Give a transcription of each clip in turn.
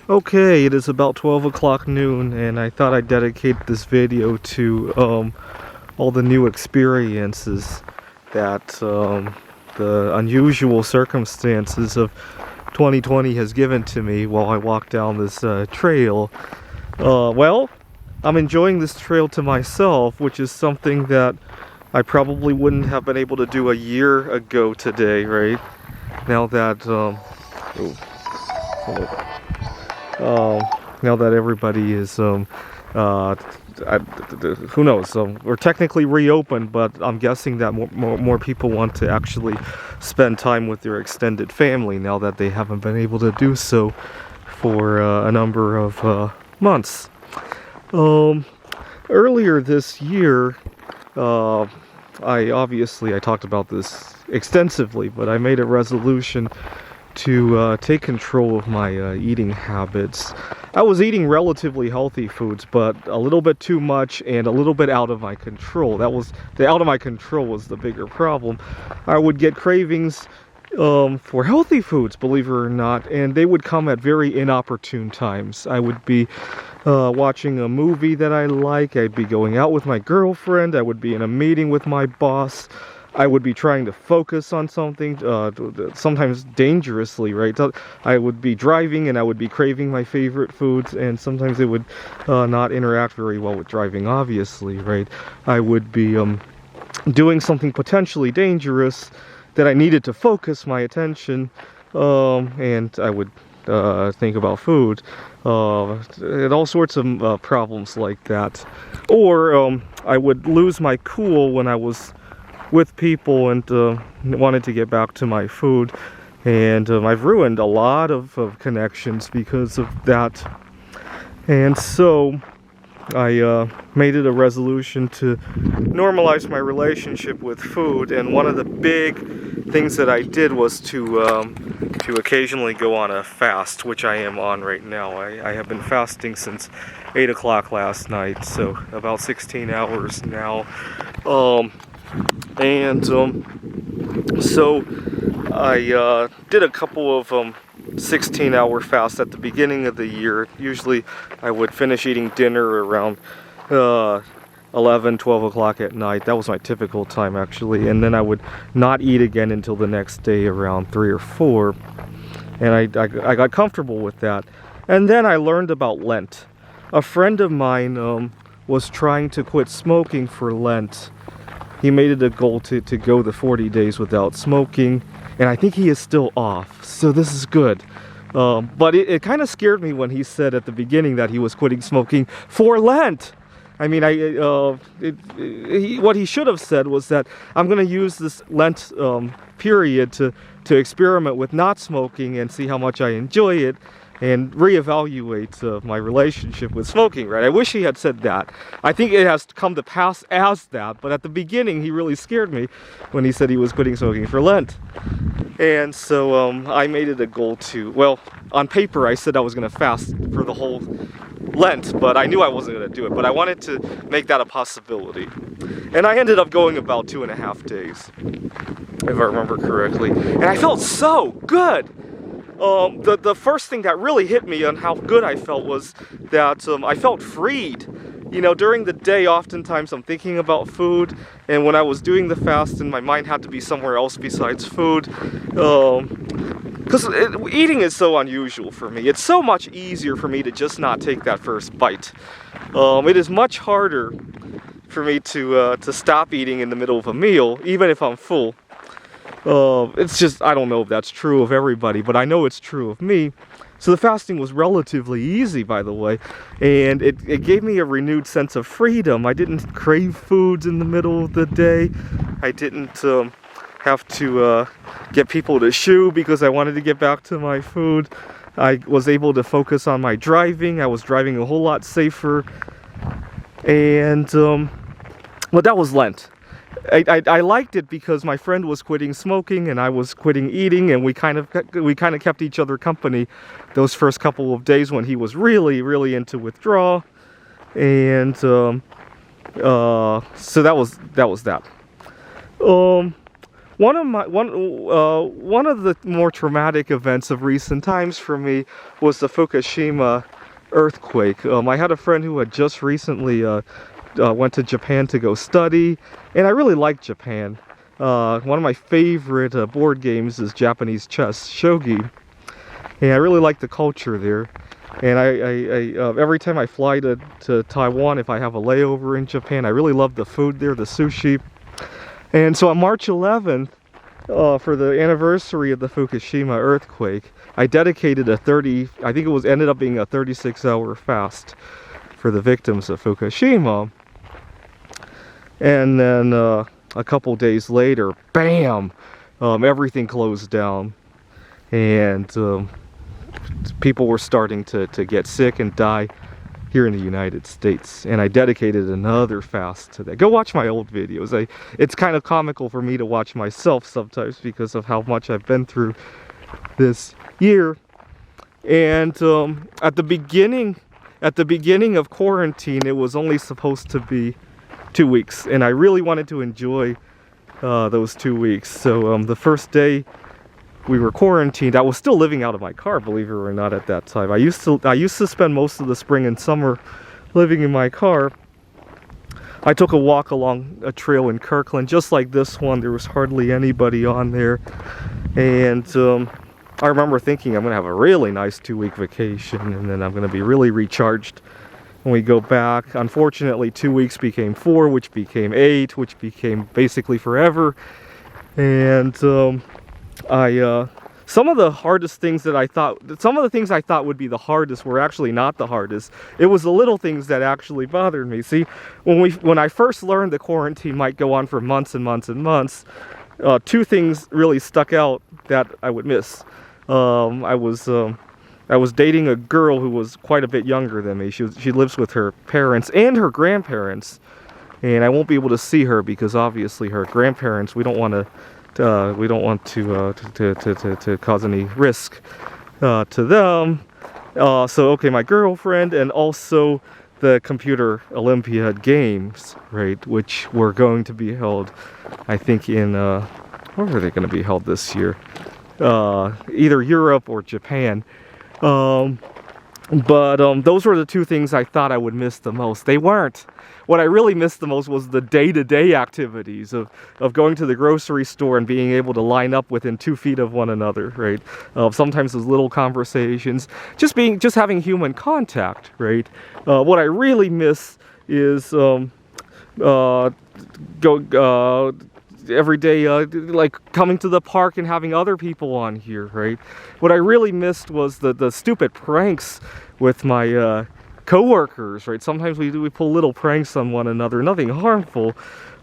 Okay, it is about 12 o'clock noon, and I thought I'd dedicate this video to all the new experiences that the unusual circumstances of 2020 has given to me while I walk down this trail. Well, I'm enjoying this trail to myself, which is something that I probably wouldn't have been able to do a year ago today, right? Now that, now that everybody is, who knows, we're technically reopened, but I'm guessing that more people want to actually spend time with their extended family now that they haven't been able to do so for a number of months. Earlier this year, I talked about this extensively, but I made a resolution to take control of my eating habits. I was eating relatively healthy foods, but a little bit too much and a little bit out of my control. The out of my control was the bigger problem. I would get cravings for healthy foods, believe it or not, and they would come at very inopportune times. I would be watching a movie that I like, I'd be going out with my girlfriend, I would be in a meeting with my boss, I would be trying to focus on something, sometimes dangerously, right? I would be driving and I would be craving my favorite foods, and sometimes it would not interact very well with driving, obviously, right? I would be doing something potentially dangerous that I needed to focus my attention, and I would think about food, and all sorts of problems like that. Or I would lose my cool when I was with people and wanted to get back to my food, and I've ruined a lot of connections because of that. And so I made it a resolution to normalize my relationship with food, and one of the big things that I did was to occasionally go on a fast, which I am on right now. I have been fasting since 8 o'clock last night, so about 16 hours now. So I did a couple of 16-hour fasts at the beginning of the year. Usually I would finish eating dinner around 11, 12 o'clock at night. That was my typical time, actually. And then I would not eat again until the next day around 3 or 4. And I got comfortable with that. And then I learned about Lent. A friend of mine was trying to quit smoking for Lent. He made it a goal to go the 40 days without smoking, and I think he is still off, so this is good. But it kind of scared me when he said at the beginning that he was quitting smoking for Lent. I mean, what he should have said was that I'm going to use this Lent period to experiment with not smoking and see how much I enjoy it, and reevaluate my relationship with smoking, right? I wish he had said that. I think it has come to pass as that, but at the beginning he really scared me when he said he was quitting smoking for Lent. And so I made it a goal to, well, on paper I said I was going to fast for the whole Lent, but I knew I wasn't going to do it, but I wanted to make that a possibility. And I ended up going about 2.5 days, if I remember correctly, and I felt so good. The first thing that really hit me on how good I felt was that I felt freed. You know, during the day, oftentimes I'm thinking about food, and when I was doing the fast, and my mind had to be somewhere else besides food, because eating is so unusual for me. It's so much easier for me to just not take that first bite. It is much harder for me to stop eating in the middle of a meal, even if I'm full. It's just, I don't know if that's true of everybody, but I know it's true of me. So the fasting was relatively easy, by the way, and it gave me a renewed sense of freedom. I didn't crave foods in the middle of the day. I didn't have to get people to shoo because I wanted to get back to my food. I was able to focus on my driving. I was driving a whole lot safer. And, well, that was Lent. I liked it because my friend was quitting smoking and I was quitting eating, and we kind of kept each other company those first couple of days when he was really into withdrawal, and so that was that. one of the more traumatic events of recent times for me was the Fukushima earthquake. I had a friend who had just recently went to Japan to go study, and I really like Japan. One of my favorite board games is Japanese chess, shogi, and I really like the culture there. And every time I fly to Taiwan, if I have a layover in Japan, I really love the food there, the sushi. And so on March 11th, for the anniversary of the Fukushima earthquake, I dedicated I think it ended up being a 36-hour fast for the victims of Fukushima. And then a couple days later, bam, everything closed down, and people were starting to get sick and die here in the United States. And I dedicated another fast to that. Go watch my old videos. It's kind of comical for me to watch myself sometimes because of how much I've been through this year. And at the beginning of quarantine, it was only supposed to be 2 weeks, and I really wanted to enjoy those 2 weeks. So the first day we were quarantined, I was still living out of my car, believe it or not, at that time. I used to spend most of the spring and summer living in my car. I took a walk along a trail in Kirkland, just like this one. There was hardly anybody on there, and I remember thinking I'm gonna have a really nice 2-week vacation, and then I'm gonna be really recharged when we go back. Unfortunately, 2 weeks became 4, which became 8, which became basically forever. And some of the things I thought would be the hardest were actually not the hardest. It was the little things that actually bothered me. See, when I first learned the quarantine might go on for months and months and months, 2 things really stuck out that I would miss. I was dating a girl who was quite a bit younger than me. She lives with her parents and her grandparents, and I won't be able to see her because obviously her grandparents, we don't want to cause any risk to them. So okay, my girlfriend, and also the Computer Olympiad Games, right, which were going to be held, I think in where were they going to be held this year? Either Europe or Japan. But those were the 2 things I thought I would miss the most. They weren't. What I really missed the most was the day-to-day activities of going to the grocery store and being able to line up within 2 feet of one another, right? Sometimes those little conversations, just having human contact, right? What I really miss is every day, like coming to the park and having other people on here, right? What I really missed was the stupid pranks with my co-workers, right? Sometimes we pull little pranks on one another, nothing harmful.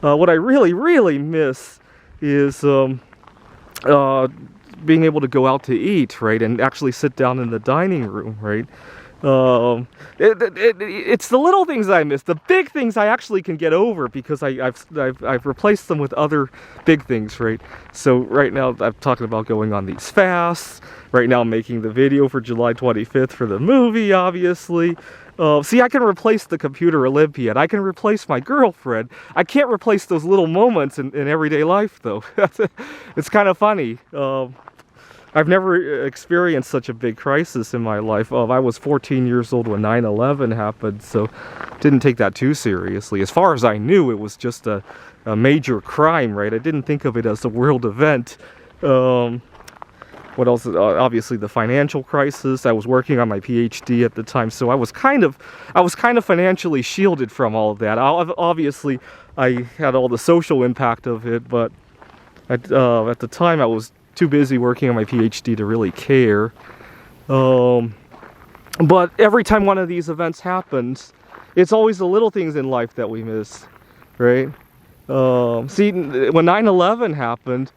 What I really miss is being able to go out to eat, right, and actually sit down in the dining room, right? It's the little things I miss. The big things I actually can get over because I've replaced them with other big things, right? So right now I'm talking about going on these fasts. Right now I'm making the video for July 25th for the movie, obviously. See, I can replace the Computer Olympiad. I can replace my girlfriend. I can't replace those little moments in everyday life, though. It's kind of funny. I've never experienced such a big crisis in my life. I was 14 years old when 9/11 happened, so didn't take that too seriously. As far as I knew, it was just a major crime, right? I didn't think of it as a world event. What else? Obviously, the financial crisis. I was working on my PhD at the time, so I was kind of financially shielded from all of that. Obviously, I had all the social impact of it, but at the time, I was too busy working on my PhD to really care. But every time one of these events happens, it's always the little things in life that we miss, right? See, when 9/11 happened,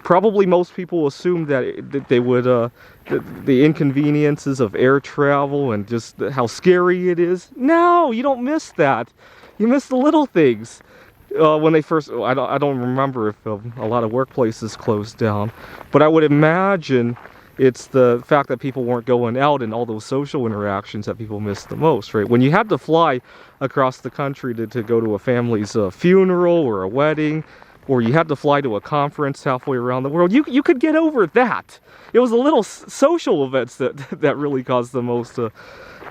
probably most people assumed that they would, the inconveniences of air travel and just how scary it is. No, you don't miss that. You miss the little things. When they first, I don't remember if a lot of workplaces closed down, but I would imagine it's the fact that people weren't going out and all those social interactions that people missed the most, right? When you had to fly across the country to go to a family's funeral or a wedding, or you had to fly to a conference halfway around the world, you could get over that. It was the little social events that really caused the most.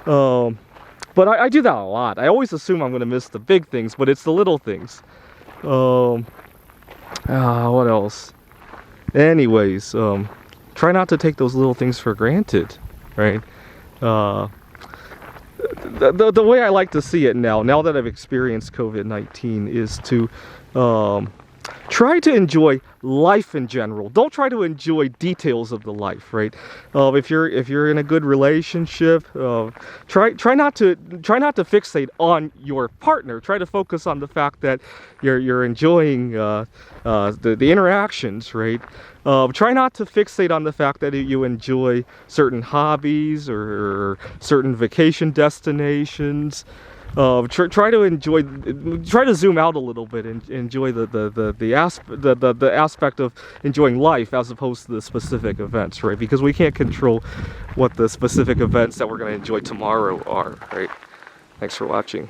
But I do that a lot. I always assume I'm going to miss the big things, but it's the little things. What else? Anyways, try not to take those little things for granted, right? The way I like to see it now that I've experienced COVID-19, is to try to enjoy life in general. Don't try to enjoy details of the life, right? If you're in a good relationship, try not to fixate on your partner. Try to focus on the fact that you're enjoying the interactions, right? Try not to fixate on the fact that you enjoy certain hobbies or certain vacation destinations. Try to zoom out a little bit and enjoy the aspect of enjoying life as opposed to the specific events, right? Because we can't control what the specific events that we're going to enjoy tomorrow are, right? Thanks for watching.